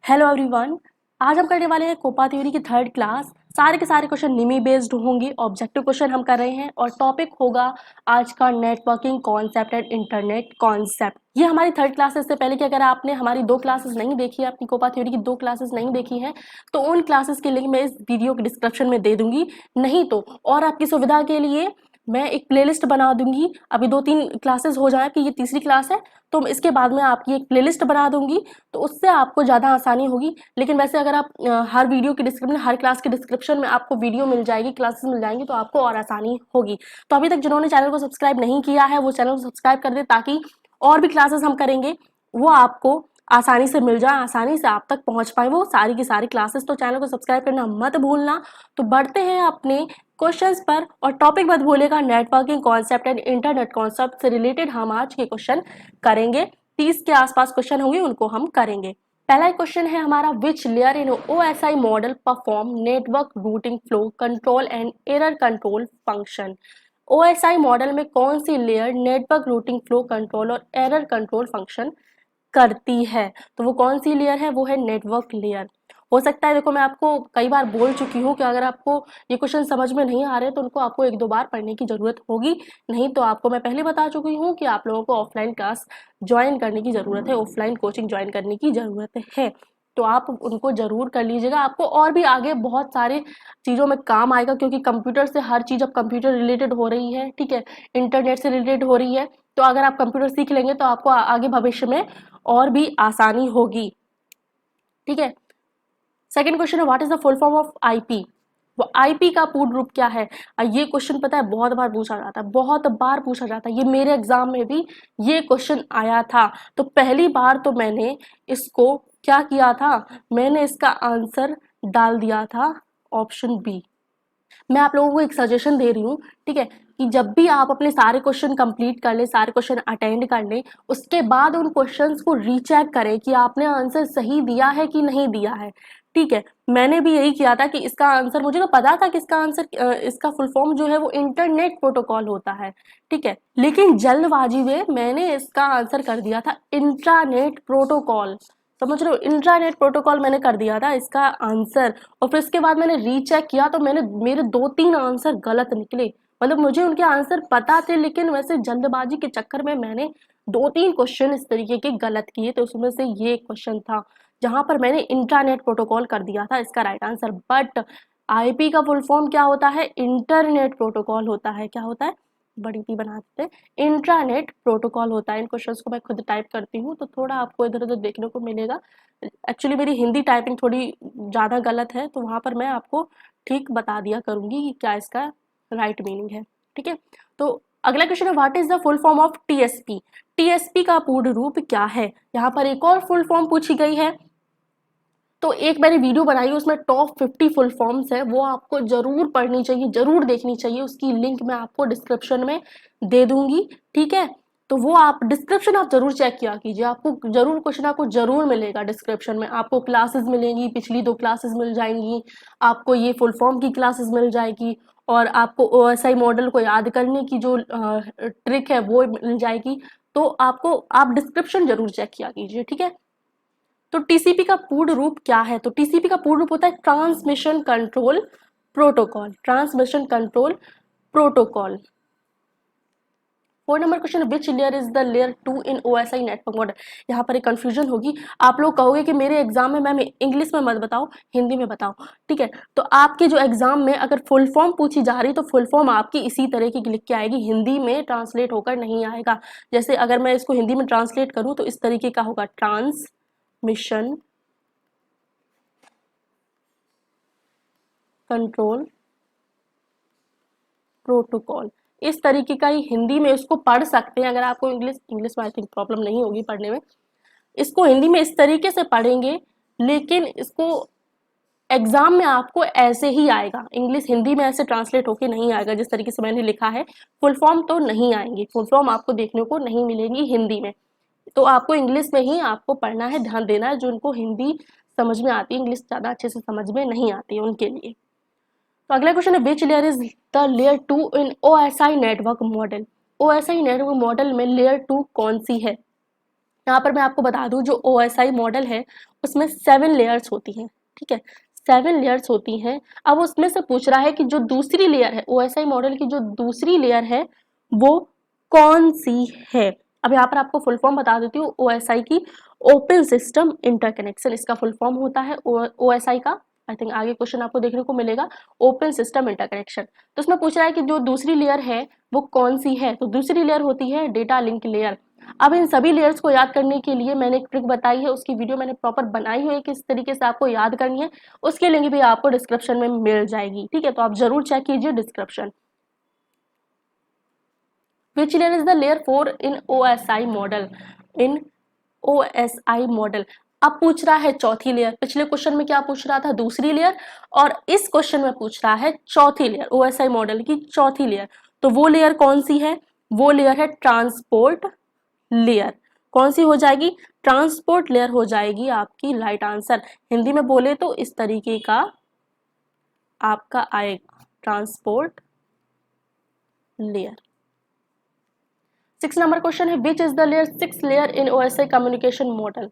Hello everyone. आज हम करने वाले हैं कोपा थ्योरी की थर्ड क्लास। सारे के सारे क्वेश्चन निमी बेस्ड होंगे, ऑब्जेक्टिव क्वेश्चन हम कर रहे हैं और टॉपिक होगा आज का networking concept and internet concept. ये हमारी थर्ड क्लास है। इससे पहले कि अगर आपने हमारी 2 क्लासेस नहीं देखी है, अपनी कोपा थ्योरी की 2 क्लासेस नहीं देखी हैं, तो उन क्लासेस की लिंक मैं इस वीडियो के डिस्क्रिप्शन में दे दूंगी। नहीं तो और आपकी सुविधा के लिए मैं एक प्लेलिस्ट बना दूंगी। अभी 2-3 क्लासेस हो जाए कि ये तीसरी क्लास है, तो इसके बाद में आपकी एक प्लेलिस्ट बना दूंगी, तो उससे आपको ज़्यादा आसानी होगी। लेकिन वैसे अगर आप हर वीडियो के डिस्क्रिप्शन, हर क्लास के डिस्क्रिप्शन में आपको वीडियो मिल जाएगी, क्लासेस मिल जाएंगी, तो आपको और आसानी होगी। तो अभी तक जिन्होंने चैनल को सब्सक्राइब नहीं किया है वो चैनल को सब्सक्राइब कर दे, ताकि और भी क्लासेस हम करेंगे वो आपको आसानी से मिल जाए, आसानी से आप तक पहुंच पाए वो सारी की सारी क्लासेस। तो चैनल को सब्सक्राइब करना मत भूलना। तो बढ़ते हैं अपने क्वेश्चंस पर, और टॉपिक मत भूलिएगा, networking concept and internet concept से रिलेटेड हम आज के क्वेश्चन करेंगे। 30 के आसपास क्वेश्चन होंगे, उनको हम करेंगे। पहला क्वेश्चन है हमारा, which layer in OSI model perform network routing flow control and error control function. OSI model में कौन सी layer network routing flow control और एरर कंट्रोल फंक्शन करती है? तो वो कौन सी लेयर है? वो है नेटवर्क लेयर। हो सकता है, देखो मैं आपको कई बार बोल चुकी हूँ कि अगर आपको ये क्वेश्चन समझ में नहीं आ रहे तो उनको आपको 1-2 बार पढ़ने की जरूरत होगी। नहीं तो आपको मैं पहले बता चुकी हूँ कि आप लोगों को ऑफलाइन क्लास ज्वाइन करने की जरूरत है, ऑफलाइन कोचिंग ज्वाइन करने की जरूरत है। तो आप उनको जरूर कर लीजिएगा, आपको और भी आगे बहुत सारे चीज़ों में काम आएगा, क्योंकि कंप्यूटर से हर चीज़ अब कंप्यूटर रिलेटेड हो रही है, ठीक है, इंटरनेट से रिलेटेड हो रही है। तो अगर आप कंप्यूटर सीख लेंगे तो आपको आगे भविष्य में और भी आसानी होगी, ठीक है। सेकंड क्वेश्चन है, what is the full form of IP? वो आईपी का पूर्ण रूप क्या है? ये क्वेश्चन पता है बहुत बार पूछा जाता है, बहुत बार पूछा जाता है। ये मेरे एग्जाम में भी ये क्वेश्चन आया था। तो पहली बार तो मैंने इसको क्या किया था, मैंने इसका आंसर डाल दिया था ऑप्शन बी। मैं आप लोगों को एक सजेशन दे रही हूँ, ठीक है, कि जब भी आप अपने सारे क्वेश्चन कंप्लीट कर ले, सारे क्वेश्चन अटेंड कर ले, उसके बाद उन क्वेश्चंस को रीचेक करें कि आपने आंसर सही दिया है कि नहीं दिया है, ठीक है। मैंने भी यही किया था कि इसका आंसर, मुझे तो पता था कि इसका आंसर, इसका फुल फॉर्म जो है वो इंटरनेट प्रोटोकॉल होता है, ठीक है, लेकिन जल्दबाजी में मैंने इसका आंसर कर दिया था इंट्रानेट प्रोटोकॉल। समझ रहे हो, इंट्रानेट प्रोटोकॉल मैंने कर दिया था इसका आंसर। और फिर इसके बाद मैंने रीचेक किया तो मेरे 2-3 आंसर गलत निकले। मतलब मुझे उनके आंसर पता थे, लेकिन वैसे जल्दबाजी के चक्कर में मैंने 2-3 क्वेश्चन इस तरीके के गलत किए। तो उसमें से ये क्वेश्चन था जहां पर मैंने इंट्रानेट प्रोटोकॉल कर दिया था इसका राइट आंसर। बट आईपी का फुल फॉर्म क्या होता है? इंटरनेट प्रोटोकॉल होता है। क्या होता है? बड़ी टी बना देते हैं, इंट्रानेट प्रोटोकॉल होता है। इन क्वेश्चंस को मैं खुद टाइप करती हूँ तो थोड़ा आपको इधर उधर देखने को मिलेगा। एक्चुअली मेरी हिंदी टाइपिंग थोड़ी ज़्यादा गलत है, तो वहाँ पर मैं आपको ठीक बता दिया करूँगी कि क्या इसका राइट मीनिंग है, ठीक है। तो अगला क्वेश्चन है, what is the full form of TSP? TSP का पूर्ण रूप क्या है? यहाँ पर एक और फुल फॉर्म पूछी गई है। तो एक मैंने वीडियो बनाई है, उसमें टॉप 50 फुल फॉर्म्स है, वो आपको जरूर पढ़नी चाहिए, जरूर देखनी चाहिए। उसकी लिंक मैं आपको डिस्क्रिप्शन में दे दूंगी, ठीक है। तो वो आप डिस्क्रिप्शन आप जरूर चेक किया कीजिए, आपको जरूर क्वेश्चन आपको जरूर मिलेगा डिस्क्रिप्शन में। आपको क्लासेस मिलेंगी, पिछली 2 क्लासेस मिल जाएंगी, आपको ये फुल फॉर्म की क्लासेस मिल जाएगी, और आपको ओएसआई मॉडल को याद करने की जो ट्रिक है वो मिल जाएगी। तो आपको आप डिस्क्रिप्शन जरूर चेक किया कीजिए, ठीक है। तो टीसीपी का पूर्ण रूप क्या है? तो टीसीपी का पूर्ण रूप होता है transmission control protocol. Transmission control protocol. 4 number question, which layer is the layer 2 in OSI network model? यहाँ पर एक कंफ्यूजन होगी, आप लोग कहोगे कि मेरे एग्जाम में मैम इंग्लिश में मत बताओ, हिंदी में बताओ, ठीक है। तो आपके जो एग्जाम में अगर फुल फॉर्म पूछी जा रही तो फुल फॉर्म आपकी इसी तरह की लिख के आएगी, हिंदी में ट्रांसलेट होकर नहीं आएगा। जैसे अगर मैं इसको हिंदी में ट्रांसलेट करूँ तो इस तरीके का होगा, ट्रांसमिशन कंट्रोल प्रोटोकॉल। इस तरीके का ही हिंदी में इसको पढ़ सकते हैं। अगर आपको इंग्लिश में आई थिंक प्रॉब्लम नहीं होगी पढ़ने में, इसको हिंदी में इस तरीके से पढ़ेंगे, लेकिन इसको एग्जाम में आपको ऐसे ही आएगा। इंग्लिश हिंदी में ऐसे ट्रांसलेट होके नहीं आएगा जिस तरीके से मैंने लिखा है। फुल फॉर्म तो नहीं आएंगी, फुल फॉर्म आपको देखने को नहीं मिलेंगी हिंदी में। तो आपको इंग्लिश में ही आपको पढ़ना है, ध्यान देना है। जो उनको हिंदी समझ में आती है, इंग्लिश ज़्यादा अच्छे से समझ में नहीं आती है, उनके लिए। तो अगला क्वेश्चन है, which layer is the layer 2 in OSI network model? OSI network model में लेयर 2 कौन सी है? यहाँ पर मैं आपको बता दूं जो OSI मॉडल है उसमें 7 लेयर्स होती हैं, ठीक है, 7 लेयर्स होती हैं। अब उसमें से पूछ रहा है कि जो दूसरी लेयर है OSI मॉडल की, जो दूसरी लेयर है वो कौन सी है। अब यहाँ पर आपको फुल फॉर्म बता देती हूँ OSI की, ओपन सिस्टम इंटरकनेक्शन इसका फुल फॉर्म होता है OSI का। आई थिंक आगे क्वेश्चन आपको देखने को मिलेगा, ओपन सिस्टम इंटरकनेक्शन। तो उसमें पूछ रहा है कि जो दूसरी लेयर है वो कौन सी है, तो दूसरी लेयर होती है डेटा लिंक लेयर। अब इन सभी लेयर्स को याद करने के लिए मैंने एक ट्रिक बताई है, उसकी वीडियो मैंने प्रॉपर बनाई हुई है किस तरीके से आपको याद करनी है, उसके लिंक भी आपको डिस्क्रिप्शन में मिल जाएगी, ठीक है, तो आप जरूर चेक कीजिए description. Which layer is the layer 4 in OSI model? In OSI model अब पूछ रहा है चौथी लेयर। पिछले क्वेश्चन में क्या पूछ रहा था, दूसरी लेयर, और इस क्वेश्चन में पूछ रहा है चौथी लेयर, OSI मॉडल की चौथी लेयर। तो वो लेयर कौन सी है, वो लेयर है ट्रांसपोर्ट लेयर। कौन सी हो जाएगी, ट्रांसपोर्ट लेयर हो जाएगी आपकी राइट आंसर। हिंदी में बोले तो इस तरीके का आपका आएगा, ट्रांसपोर्ट लेयर। 6 नंबर क्वेश्चन है, which is the layer 6 layer in OSI communication model.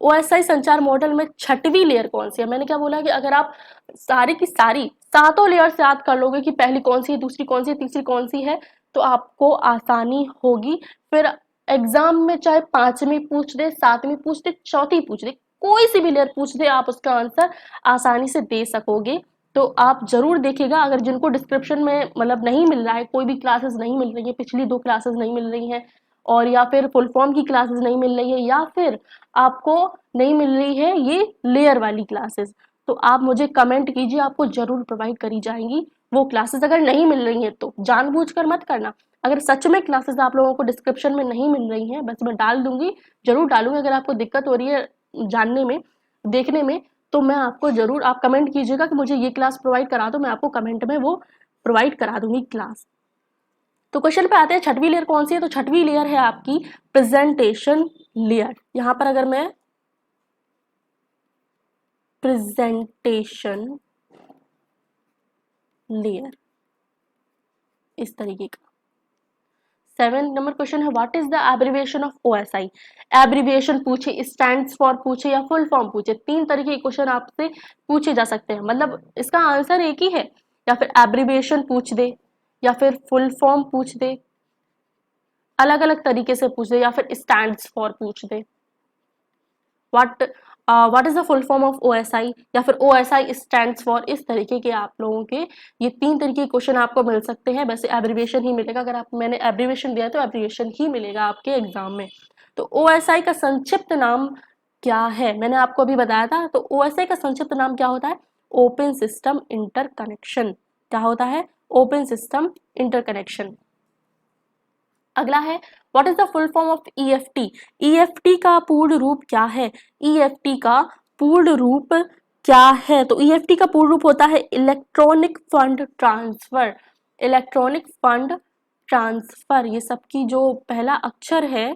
OSI संचार मॉडल में छठवीं लेयर कौन सी है। मैंने क्या बोला कि अगर आप सारी की सारी सातों लेयर से याद कर लोगे कि पहली कौन सी है, दूसरी कौन सी है, तीसरी कौन सी है, तो आपको आसानी होगी। फिर एग्जाम में चाहे 5वीं पूछ दे, 7वीं पूछ दे, चौथी पूछ दे, कोई सी भी लेयर पूछ दे, आप उसका आंसर आसानी से दे सकोगे। तो आप जरूर देखिएगा। अगर जिनको डिस्क्रिप्शन में मतलब नहीं मिल रहा है, कोई भी क्लासेस नहीं मिल रही है, पिछली 2 क्लासेस नहीं मिल रही हैं, और या फिर फुल फॉर्म की क्लासेस नहीं मिल रही है, या फिर आपको नहीं मिल रही है ये लेयर वाली क्लासेस, तो आप मुझे कमेंट कीजिए, आपको जरूर प्रोवाइड करी जाएंगी वो क्लासेस। अगर नहीं मिल रही हैं तो जानबूझकर मत करना। अगर सच में क्लासेस आप लोगों को डिस्क्रिप्शन में नहीं मिल रही हैं, बस मैं डाल दूंगी, जरूर डालूंगी। अगर आपको दिक्कत हो रही है जानने में, देखने में, तो मैं आपको जरूर, आप कमेंट कीजिएगा कि मुझे ये क्लास प्रोवाइड करा दो, मैं आपको कमेंट में वो प्रोवाइड करा दूंगी क्लास। तो क्वेश्चन पे आते हैं, छठवीं लेयर कौन सी है, तो छठवीं लेयर है आपकी प्रेजेंटेशन लेयर। यहां पर अगर मैं प्रेजेंटेशन लेयर इस तरीके का। 7 नंबर क्वेश्चन है, what is the abbreviation of OSI। Abbreviation पूछे, स्टैंड्स फॉर पूछे, या फुल फॉर्म पूछे, 3 तरीके के क्वेश्चन आपसे पूछे जा सकते हैं। मतलब इसका आंसर एक ही है, या फिर एब्रिविएशन पूछ दे, या फिर फुल फॉर्म पूछ दे, अलग अलग तरीके से पूछ दे, या फिर स्टैंड्स फॉर पूछ दे। What is the full form of OSI, या फिर OSI स्टैंड्स फॉर, इस तरीके के आप लोगों के ये 3 तरीके के क्वेश्चन आपको मिल सकते हैं। वैसे एब्रिविएशन ही मिलेगा, अगर आप मैंने एब्रिविएशन दिया तो एब्रिविएशन ही मिलेगा आपके एग्जाम में। तो OSI का संक्षिप्त नाम क्या है, मैंने आपको अभी बताया था। तो OSI का संक्षिप्त नाम क्या होता है, ओपन सिस्टम इंटरकनेक्शन। क्या होता है, ओपन सिस्टम इंटरकनेक्शन। अगला है, what is the full form of EFT। EFT का पूर्ण रूप क्या है, EFT का पूर्ण रूप क्या है, तो EFT का पूर्ण रूप होता है electronic fund transfer. Electronic fund transfer, ये सबकी जो पहला अक्षर है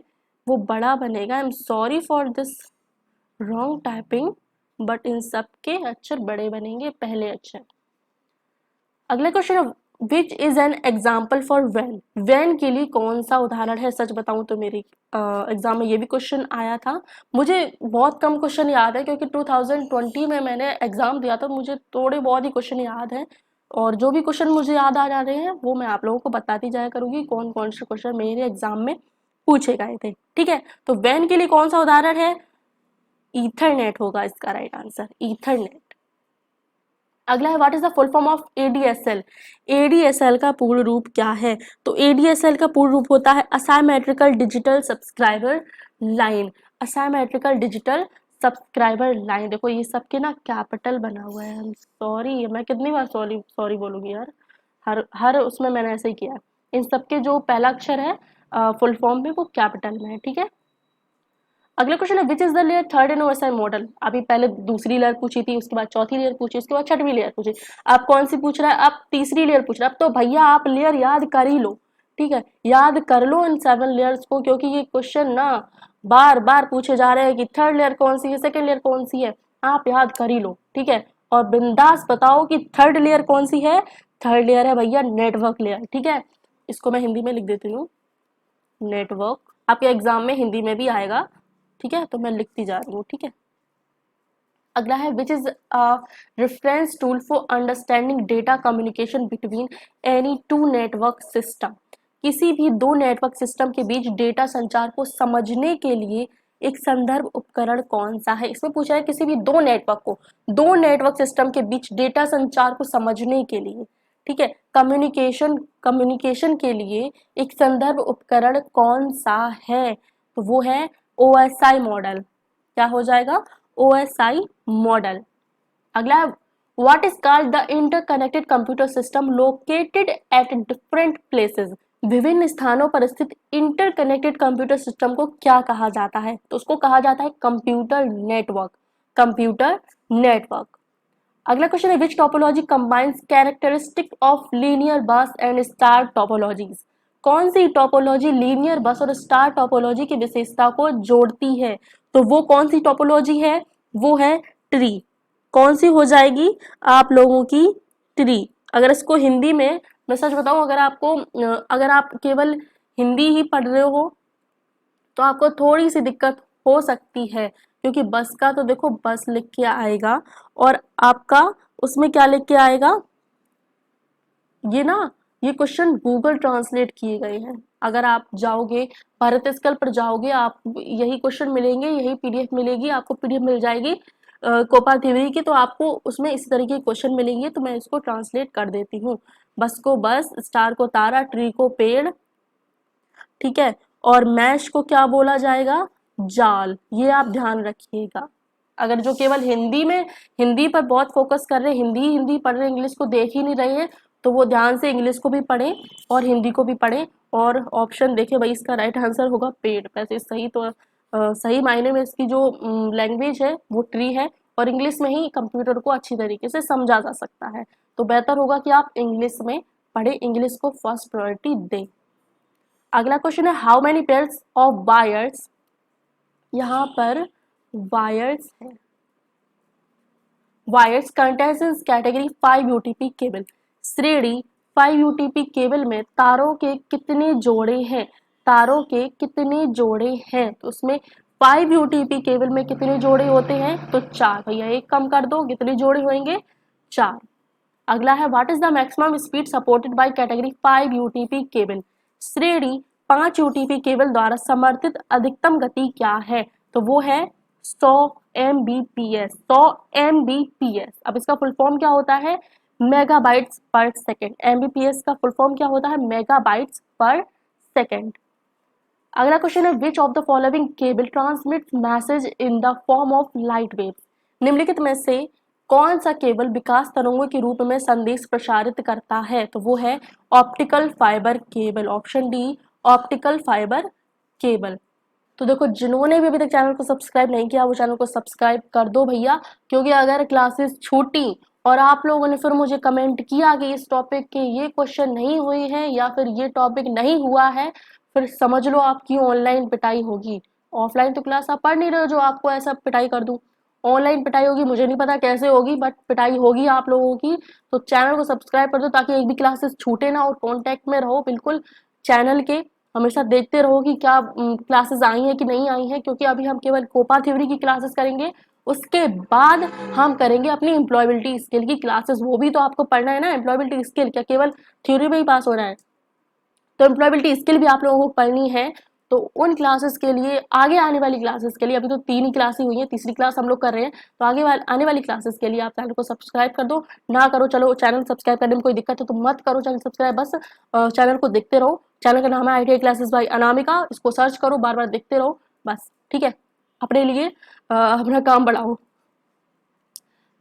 वो बड़ा बनेगा। I am sorry for this wrong typing, but इन सबके अक्षर बड़े बनेंगे, पहले अक्षर। अगला क्वेश्चन है, which is an example for van. Van के लिए कौन सा उदाहरण है। सच बताऊं तो मेरी एग्जाम में ये भी क्वेश्चन आया था। मुझे बहुत कम क्वेश्चन याद है, क्योंकि 2020 में मैंने एग्जाम दिया था, मुझे थोड़े बहुत ही क्वेश्चन याद हैं, और जो भी क्वेश्चन मुझे याद आ जा रहे हैं वो मैं आप लोगों को बताती जाया करूंगी, कौन कौन से क्वेश्चन मेरे एग्जाम में पूछे गए थे, ठीक है। तो वैन के लिए कौन सा उदाहरण है, ईथरनेट होगा इसका राइट आंसर, ईथरनेट। अगला है, what is the full form of ADSL। ADSL का पूर्ण रूप क्या है, तो ADSL का पूर्ण रूप होता है asymmetrical digital subscriber line. Asymmetrical digital subscriber line. देखो ये सबके ना कैपिटल बना हुआ है, सॉरी मैं कितनी बार सॉरी सॉरी बोलूंगी यार, हर हर उसमें मैंने ऐसे ही किया है। इन सबके जो पहला अक्षर है फुल फॉर्म में वो कैपिटल में है, ठीक है। अगला क्वेश्चन है, which is the layer 3rd in OSI model. अभी पहले दूसरी लेयर पूछी थी, उसके बाद चौथी लेयर पूछी, उसके बाद छठवीं लेयर पूछी, अब कौन सी पूछ रहा है, अब तीसरी लेयर पूछ रहा है। अब तो भैया आप लेयर याद कर ही लो, ठीक है, याद कर लो इन 7 लेयर्स को, क्योंकि ये क्वेश्चन ना बार बार पूछे जा रहे हैं कि 3rd लेयर कौन सी है, 2nd लेयर कौन सी है, आप याद कर ही लो, ठीक है। और बिंदास बताओ कि 3rd लेयर कौन सी है। 3rd लेयर है भैया नेटवर्क लेयर, ठीक है। इसको मैं हिंदी में लिख देती हूँ, नेटवर्क। आपके एग्जाम में हिंदी में भी आएगा, ठीक है, तो मैं लिखती जा रही हूँ, ठीक है। अगला है which is reference tool for understanding data communication between any two network system. किसी भी दो नेटवर्क सिस्टम के बीच डेटा संचार को समझने के लिए एक संदर्भ उपकरण कौन सा है। इसमें पूछा है किसी भी दो नेटवर्क सिस्टम के बीच डेटा संचार को समझने के लिए, ठीक है, कम्युनिकेशन के लिए एक संदर्भ उपकरण कौन सा है, तो वो है OSI मॉडल। क्या हो जाएगा? OSI model. अगला, what is called the interconnected computer system located at different places. विभिन्न स्थानों पर स्थित इंटरकनेक्टेड कंप्यूटर सिस्टम को क्या कहा जाता है, तो उसको कहा जाता है कंप्यूटर नेटवर्क। अगला क्वेश्चन है which topology combines characteristic of linear bus and star topologies. कौन सी टोपोलॉजी लीनियर बस और स्टार टोपोलॉजी की विशेषता को जोड़ती है, तो वो कौन सी टोपोलॉजी है, वो है ट्री। कौन सी हो जाएगी आप लोगों की? ट्री। अगर इसको हिंदी में मैं सच बताऊं, अगर आप केवल हिंदी ही पढ़ रहे हो तो आपको थोड़ी सी दिक्कत हो सकती है, क्योंकि बस का तो देखो बस लिख के आएगा और आपका उसमें क्या लिख के आएगा, ये क्वेश्चन गूगल ट्रांसलेट किए गए हैं। अगर आप जाओगे भारत स्कल पर जाओगे, आप यही क्वेश्चन मिलेंगे, यही PDF मिलेगी, आपको PDF मिल जाएगी कोपा थ्योरी की, तो आपको उसमें इस तरह के क्वेश्चन मिलेंगे। तो मैं इसको ट्रांसलेट कर देती हूँ। बस को बस, स्टार को तारा, ट्री को पेड़, ठीक है, और मैश को क्या बोला जाएगा? जाल। ये आप ध्यान रखिएगा। अगर जो केवल हिंदी पर बहुत फोकस कर रहे हैं, हिंदी पढ़ रहे हैं, इंग्लिश को देख ही नहीं रहे हैं, तो वो ध्यान से इंग्लिश को भी पढ़ें और हिंदी को भी पढ़ें और ऑप्शन देखें भाई, इसका राइट आंसर होगा पेड़। वैसे सही मायने में इसकी जो लैंग्वेज है वो ट्री है और इंग्लिश में ही कंप्यूटर को अच्छी तरीके से समझा जा सकता है, तो बेहतर होगा कि आप इंग्लिश में पढ़ें, इंग्लिश को फर्स्ट प्रायोरिटी दें। अगला क्वेश्चन है how many pairs of wires. यहाँ पर वायर्स है, wires contains category 5 UTP cable. श्रेणी 5 UTP केबल में तारों के कितने जोड़े हैं? तो उसमें 5 UTP केबल में कितने जोड़े होते हैं? तो 4। भैया एक कम कर दो, कितने जोड़े होंगे? 4। अगला है what is the maximum speed supported by category 5 UTP cable. श्रेणी 5 UTP केबल द्वारा समर्थित अधिकतम गति क्या है? तो वो है 100 Mbps। 100 Mbps। अब इसका फुल फॉर्म क्या होता है? मेगाबाइट्स पर सेकेंड। Mbps का फुल फॉर्म क्या होता है? मेगाबाइट्स पर सेकेंड। अगला क्वेश्चन है which of the following cable transmits message in the form of light wave. निम्नलिखित में से कौन सा केबल विकास तरंगों के रूप में संदेश प्रसारित करता है? तो वो है optical fibre cable. Option D, optical fibre cable. तो देखो, जिन्होंने भी अभी तक चैनल को सब्सक्राइब नहीं किया वो चैनल को सब्सक्राइब कर दो भैया, क्योंकि अगर क्लासेस छूटी और आप लोगों ने फिर मुझे कमेंट किया कि इस टॉपिक के ये क्वेश्चन नहीं हुए हैं या फिर ये टॉपिक नहीं हुआ है, फिर समझ लो आपकी ऑनलाइन पिटाई होगी। ऑफलाइन तो क्लास आप पढ़ नहीं रहे हो जो आपको ऐसा पिटाई कर दूं, ऑनलाइन पिटाई होगी, मुझे नहीं पता कैसे होगी, बट पिटाई होगी आप लोगों की। तो चैनल को सब्सक्राइब कर दो ताकि एक भी क्लासेस छूटे ना और कांटेक्ट में रहो बिल्कुल चैनल के। हमेशा देखते रहो कि क्या क्लासेस आई हैं कि नहीं आई हैं, क्योंकि अभी हम केवल कोपा थ्योरी की क्लासेस करेंगे, उसके बाद हम करेंगे अपनी एम्प्लॉयबिलिटी स्किल की क्लासेस। वो भी तो आपको पढ़ना है ना, एम्प्लॉयबिलिटी स्किल, क्या केवल थ्योरी में ही पास होना है? तो एम्प्लॉयबिलिटी स्किल भी आप लोगों को पढ़नी है। तो उन क्लासेस के लिए, आगे आने वाली क्लासेस के लिए, अभी तो 3 ही क्लासेस हुई हैं, तीसरी क्लास हम लोग कर रहे हैं, तो आने वाली क्लासेस के लिए आप चैनल को सब्सक्राइब कर दो। ना करो, चलो चैनल सब्सक्राइब करने में कोई दिक्कत है तो मत करो चैनल सब्सक्राइब, बस चैनल को देखते रहो। चैनल का नाम है ITI क्लासेस बाय अनामिका, इसको सर्च करो, बार बार देखते रहो बस, ठीक है। अपने लिए अपना काम बढ़ाओ।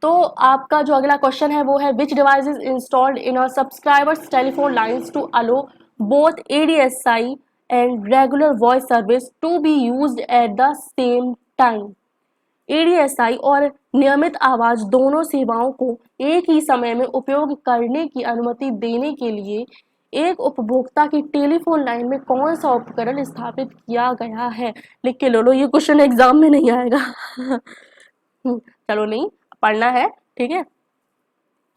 तो आपका जो अगला क्वेश्चन है वो है which device is installed in a subscribers telephone lines to allow both ADSI and regular voice service to be used at the same time. ADSI और नियमित आवाज दोनों सेवाओं को एक ही समय में उपयोग करने की अनुमति देने के लिए एक उपभोक्ता की टेलीफोन लाइन में कौन सा उपकरण स्थापित किया गया है? लिख के लो, ये क्वेश्चन एग्जाम में नहीं आएगा। चलो नहीं पढ़ना है, ठीक है।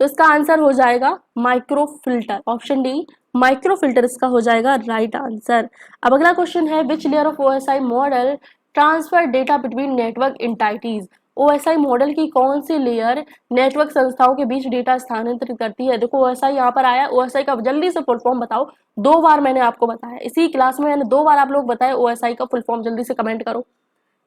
तो इसका आंसर हो जाएगा micro filter, option D micro filter इसका हो जाएगा राइट आंसर। अब अगला क्वेश्चन है which layer of OSI model transfer data between network entities. OSI model की कौन सी लेयर नेटवर्क संस्थाओं के बीच डेटा स्थानांतरित करती है। देखो ओएसआई यहाँ पर आया, ओएसआई का जल्दी से फुल फॉर्म बताओ। 2 बार मैंने आपको बताया, इसी क्लास में मैंने 2 बार आप लोग बताया ओएसआई का फुल फॉर्म, जल्दी से कमेंट करो,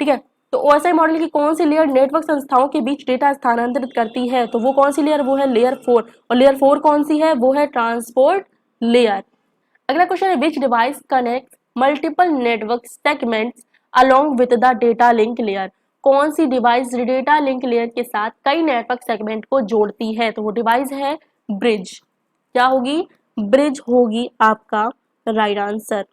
ठीक है। तो ओएसआई मॉडल की कौन सी लेयर नेटवर्क संस्थाओं के बीच डेटा स्थानांतरित करती है, तो वो कौन सी लेयर, वो है लेयर 4। और लेयर 4 कौन सी है, वो है ट्रांसपोर्ट लेयर। अगला क्वेश्चन है which device connect multiple network segments along with the data link layer. कौन सी डिवाइस डेटा लिंक लेयर के साथ कई नेटवर्क सेगमेंट को जोड़ती है, तो वो डिवाइस है ब्रिज। क्या होगी, ब्रिज होगी आपका राइट आंसर।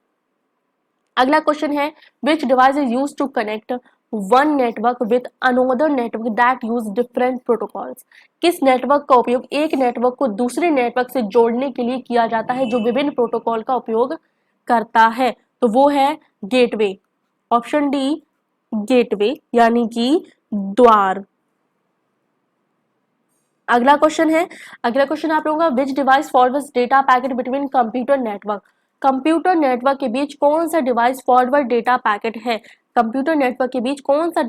अगला क्वेश्चन है which device is used to connect one network with another network that use different protocols. किस नेटवर्क का उपयोग एक नेटवर्क को दूसरे नेटवर्क से जोड़ने के लिए किया जाता है जो विभिन्न प्रोटोकॉल का उपयोग करता है, तो वो है गेटवे, ऑप्शन डी गेटवे यानी कि द्वार। अगला क्वेश्चन आप लोगों का विच device forwards data packet between computer network. Computer network के बीच कौन सा डिवाइस फॉरवर्ड डेटा पैकेट है। कंप्यूटर नेटवर्क के बीच कौन सा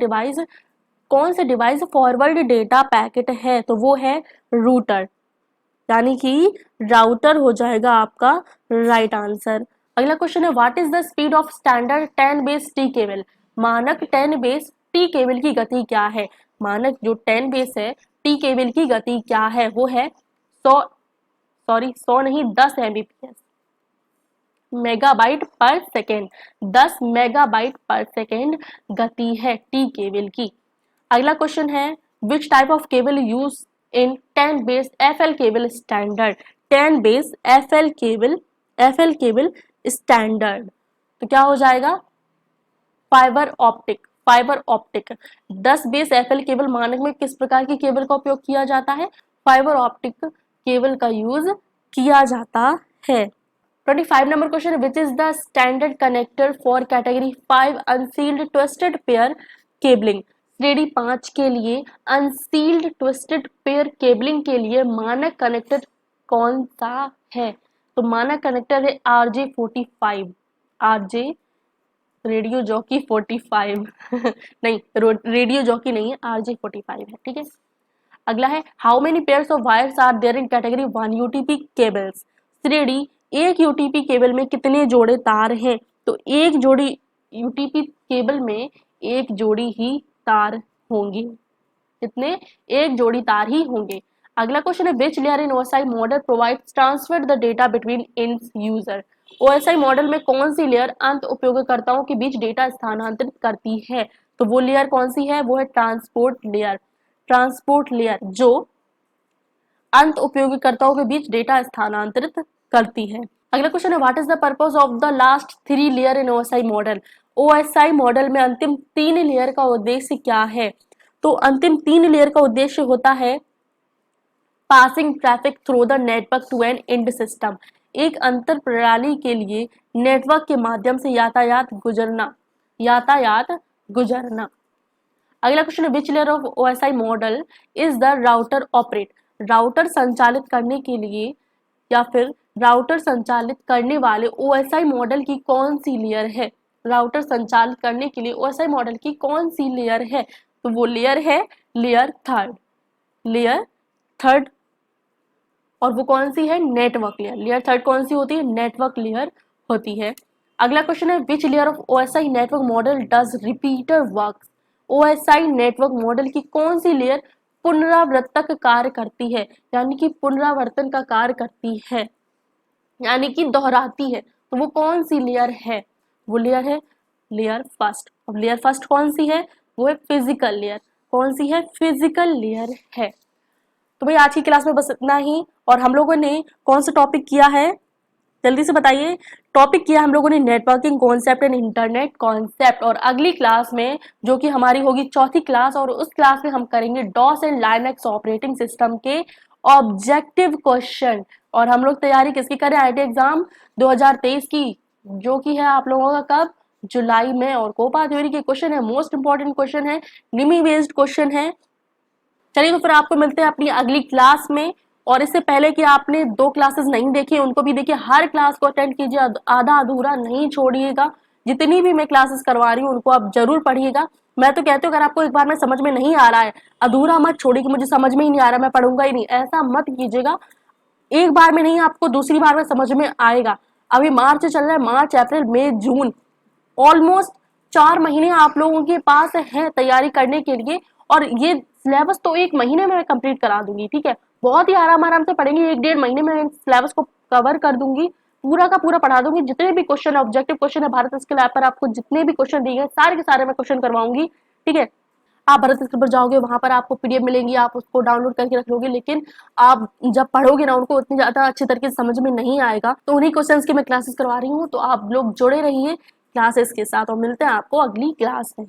डिवाइस फॉरवर्ड डेटा पैकेट है, तो वो है रूटर, यानी कि राउटर हो जाएगा आपका राइट आंसर। अगला क्वेश्चन है what is the speed of standard 10 base T cable. मानक 10 बेस टी केबल की गति क्या है। मानक जो 10 बेस है टी केबल की गति क्या है, वो है 100 नहीं 10 एमबीपीएस मेगाबाइट पर सेकेंड, 10 मेगाबाइट पर सेकेंड गति है टी केबल की। अगला क्वेश्चन है which type of cable use in 10 base FL cable standard. 10 base FL cable standard, तो क्या हो जाएगा fibre optic. 10 base FL cable मानक में किस प्रकार की केबल का उपयोग किया जाता है, फाइबर ऑप्टिक केबल का यूज किया जाता है। 25 number question which is the standard connector for category 5 unsealed twisted pair cabling. श्रेणी 5 के लिए अनसील्ड ट्विस्टेड पेयर केबलिंग के लिए मानक कनेक्टर कौन सा है, तो मानक कनेक्टर है RJ45, RJ रेडियो जॉकी 45 नहीं रेडियो जॉकी नहीं है, RJ45 है, ठीक है। अगला है how many pairs of wires are there in category 1 UTP cables. श्रेणी 1 यूटीपी केबल में कितने जोड़े तार हैं, तो एक जोड़ी यूटीपी केबल में एक जोड़ी ही तार होंगी, कितने, एक जोड़ी तार ही होंगे। अगला क्वेश्चन है विच layer in OSI model provides transfer the data between and user. OSI model में कौन सी लेयर अंत उपयोगकर्ताओं के बीच डेटा स्थानांतरित करती है, तो वो लेयर कौन सी है, वो है ट्रांसपोर्ट लेयर जो अंत उपयोगकर्ताओं के बीच डेटा स्थानांतरित करती है। अगला क्वेश्चन है what is the purpose of the last 3 layer in OSI model. OSI model में अंतिम 3 लेयर का उद्देश्य क्या है, तो अंतिम 3 लेयर का उद्देश्य होता है passing traffic through the network to an end system. एक अंतर प्रणाली के लिए नेटवर्क के माध्यम से यातायात गुजरना। अगला क्वेश्चन है which layer of OSI model is the router operate. Router संचालित करने के लिए या फिर राउटर संचालित करने वाले ओएसआई मॉडल की कौन सी लेयर है। राउटर संचालित करने के लिए ओएसआई मॉडल की कौन सी लेयर है, तो वो लेयर है लेयर थर्ड और वो कौन सी है, नेटवर्क लेयर। लेयर थर्ड कौन सी होती है, नेटवर्क लेयर होती है। अगला क्वेश्चन है which layer of OSI network model does repeater work. OSI network model की कौन सी लेयर पुनरावर्तक कार्य करती है, यानी कि पुनरावर्तन का कार्य करती है, यानी कि दोहराती है, तो वो कौन सी लेयर है, वो लेयर है लेयर फर्स्ट। अब लेयर फर्स्ट कौन सी है, वो है फिजिकल लेयर। कौन सी है, फिजिकल लेयर है। तो भाई आज की क्लास में बस इतना ही। और हम लोगों ने कौन सा टॉपिक किया है, जल्दी से बताइए। टॉपिक किया हम लोगों ने networking concept and internet concept. और अगली क्लास में जो कि हमारी होगी चौथी क्लास, और उस क्लास में हम करेंगे DOS and Linux operating system के ऑब्जेक्टिव क्वेश्चन। और हम लोग तैयारी किसकी करें, आईटी एग्जाम 2023 की, जो कि है आप लोगों का कब, जुलाई में। और कोपा थ्योरी के क्वेश्चन है, मोस्ट इंपॉर्टेंट क्वेश्चन है, निमी बेस्ड क्वेश्चन है। चलिए तो फिर आपको मिलते हैं अपनी अगली क्लास में। और इससे पहले कि आपने 2 क्लासेस नहीं देखी उनको भी देखिए, हर क्लास को अटेंड कीजिए, आधा अधूरा नहीं छोड़िएगा। जितनी भी मैं क्लासेस करवा रही हूँ उनको आप जरूर पढ़िएगा। मैं तो कहती हूँ अगर आपको एक बार में समझ में नहीं आ रहा है, अधूरा मत छोड़िए कि मुझे समझ में ही नहीं आ रहा, मैं पढ़ूंगा ही नहीं, ऐसा मत कीजिएगा। एक बार में नहीं, आपको दूसरी बार में समझ में आएगा। अभी मार्च चल रहा है, मार्च अप्रैल मई जून, ऑलमोस्ट 4 महीने आप लोगों के पास है तैयारी करने के लिए, और ये सिलेबस तो 1 महीने में मैं कंप्लीट करा दूंगी। ठीक है, बहुत ही आराम आराम से पढ़ेंगे, 1 डेढ़ महीने में सिलेबस को कवर कर दूंगी, पूरा का पूरा पढ़ा दूंगी। जितने भी क्वेश्चन ऑब्जेक्टिव क्वेश्चन है भारत स्किल ऐप पर, आपको जितने भी क्वेश्चन दिए गए सारे के सारे मैं क्वेश्चन करवाऊंगी। ठीक है, आप भारत स्किल पर जाओगे, वहां पर आपको पीडीएफ मिलेंगी, आप उसको डाउनलोड करके रख लोगे, लेकिन आप जब पढ़ोगे ना उनको उतनी ज्यादा अच्छी तरीके से समझ में नहीं आएगा। तो उन्हीं क्वेश्चंस की मैं क्लासेस करवा रही हूँ, तो आप लोग जुड़े रहिए क्लासेस के साथ, और मिलते हैं आपको अगली क्लास में।